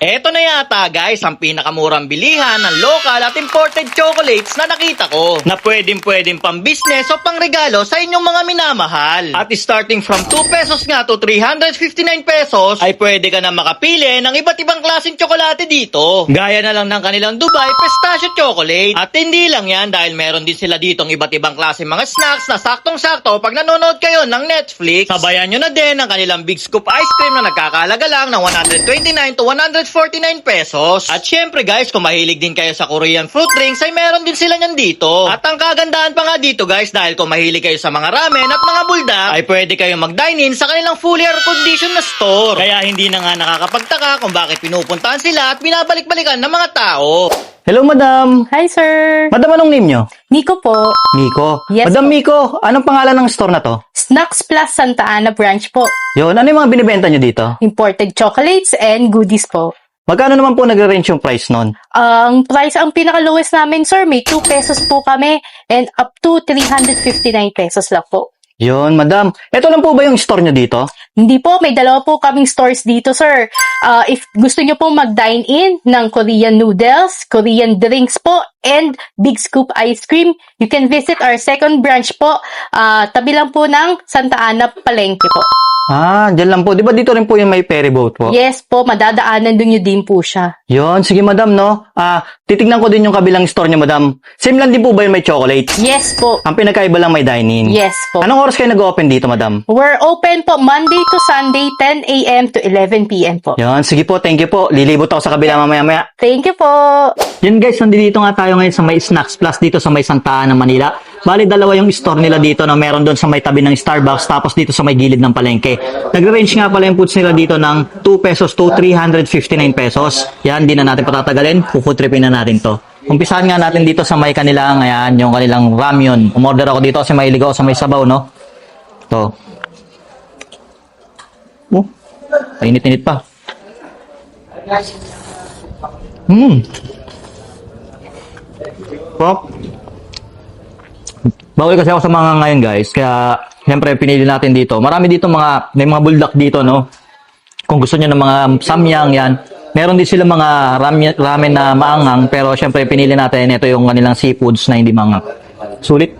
Eto na yata guys ang pinakamurang bilihan ng local at imported chocolates na nakita ko na pwedeng pang business o pang regalo sa inyong mga minamahal. At starting from 2 pesos nga to 359 pesos ay pwede ka na makapili ng iba't ibang klaseng tsokolate dito. Gaya na lang ng kanilang Dubai Pistachio Chocolate. At hindi lang yan dahil meron din sila ditong iba't ibang klaseng mga snacks na saktong-sakto pag nanonood kayo ng Netflix. Sabayan nyo na din ang kanilang Big Scoop Ice Cream na nagkakahalaga lang ng 129 to 149 pesos. At syempre guys, kung mahilig din kayo sa Korean fruit drinks ay meron din sila nyan dito. At ang kagandahan pa nga dito guys, dahil kung mahilig kayo sa mga ramen at mga buldak, ay pwede kayong mag-dine-in sa kanilang fully air-conditioned na store. Kaya hindi na nga nakakapagtaka kung bakit pinupuntahan sila at binabalik-balikan ng mga tao. Hello, madam. Hi, sir. Madam, anong name nyo? Nico po. Miko. Yes, Madam po. Miko, anong pangalan ng store na to? Snacks Plus Santa Ana branch po. Yun, ano yung mga binibenta nyo dito? Imported chocolates and goodies po. Magkano naman po nagre-range yung price nun? Ang price, ang pinaka-lowest namin, sir, may 2 pesos po kami and up to 359 pesos lang po. Yun, madam. Ito lang po ba yung store nyo dito? Hindi po, may dalawa po kaming stores dito, sir. If gusto nyo po mag-dine-in ng Korean noodles, Korean drinks po, and Big Scoop ice cream, you can visit our second branch po. Tabi lang po ng Santa Ana Palengke po. Ah, dyan lang po. Di ba dito rin po yung may ferry boat po? Yes po, madadaanan dun nyo din po siya. Yun, sige madam, no? Titignan ko din yung kabilang store nyo, madam. Same lang din po ba yung may chocolate? Yes po. Ang pinakaiba lang may dining. Yes po. Anong oras kayo nag-open dito, madam? We're open po Monday to Sunday, 10 a.m. to 11 p.m. po. Yun, sige po, thank you po. Lilibot ako sa kabila mamaya-maya. Thank you po. Yan guys, nandito nga tayo ngayon sa may Snacks Plus dito sa may Santa Ana, Manila. Bali, dalawa yung store nila dito na meron doon sa may tabi ng Starbucks tapos dito sa may gilid ng palengke. Nagre-range nga pala yung foods nila dito ng 2 pesos to 359 pesos. Yan, di na natin patatagalin. Puputripin na natin to. Umpisahan nga natin dito sa may kanilang, ayan, yung kanilang ramyun. Umorder ako dito kasi mahilig ako sa may sabaw, no? To. Init-init pa. Pop. Bawal kasi ako sa mga ngayon guys, kaya siyempre pinili natin dito. Marami dito may mga buldak dito, no? Kung gusto niyo ng mga samyang yan, meron din sila mga ramen na maanghang, pero siyempre pinili natin ito yung kanilang seafoods na hindi maanghang. Sulit.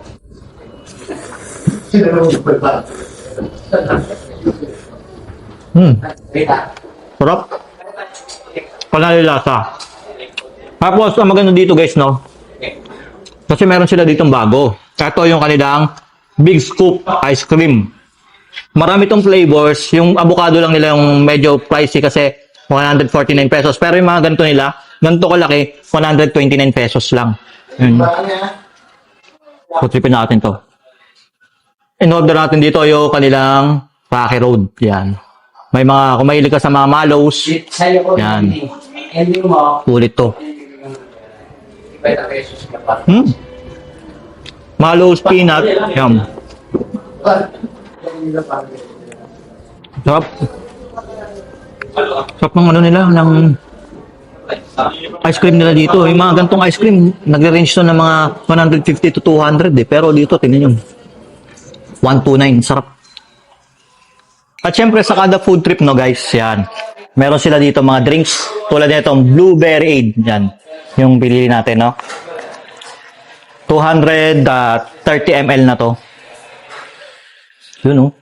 Sarap. Panalilasa. Tapos ang maganda dito guys, no? Kasi meron sila ditong bago. Ito yung kanilang Big Scoop Ice Cream. Marami tong flavors. Yung avocado lang nila yung medyo pricey kasi 149 pesos. Pero yung mga ganito nila, ganito kalaki, 129 pesos lang. Putripin natin to. In-order natin dito yung kanilang Rocky Road. Yan. May mga, kung mahilig ka sa mga mallows, yan. Ulit to. Mallows peanut. Yum. Sarap. Sarap ng ano nila, ng ice cream nila dito. Yung mga gantong ice cream, nagre-range to ng mga 150 to 200 eh. Pero dito, tingnan nyo. 129. Sarap. At syempre, sa kada food trip, no guys, yan. Meron sila dito mga drinks. Tulad nitong Blueberry Aid. Yan. Yung pinili natin, no? 230 ml na to. Yun, no?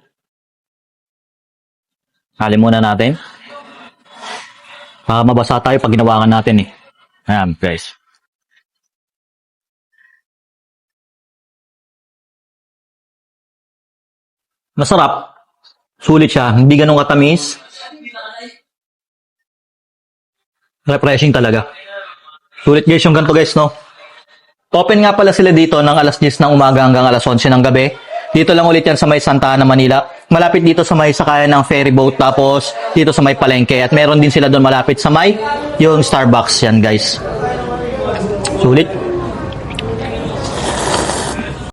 Halin muna natin. Baka mabasa tayo pag ginawakan natin, eh. Ayan, guys. Masarap. Sulit siya. Hindi ganun katamis. Refreshing talaga. Sulit guys yung ganito guys, no? Open nga pala sila dito ng alas 10 ng umaga hanggang alas 11 ng gabi. Dito lang ulit yan sa may Santa Ana, Manila. Malapit dito sa may sakayan ng ferry boat, tapos dito sa may palengke. At meron din sila doon malapit sa may yung Starbucks yan guys. Sulit.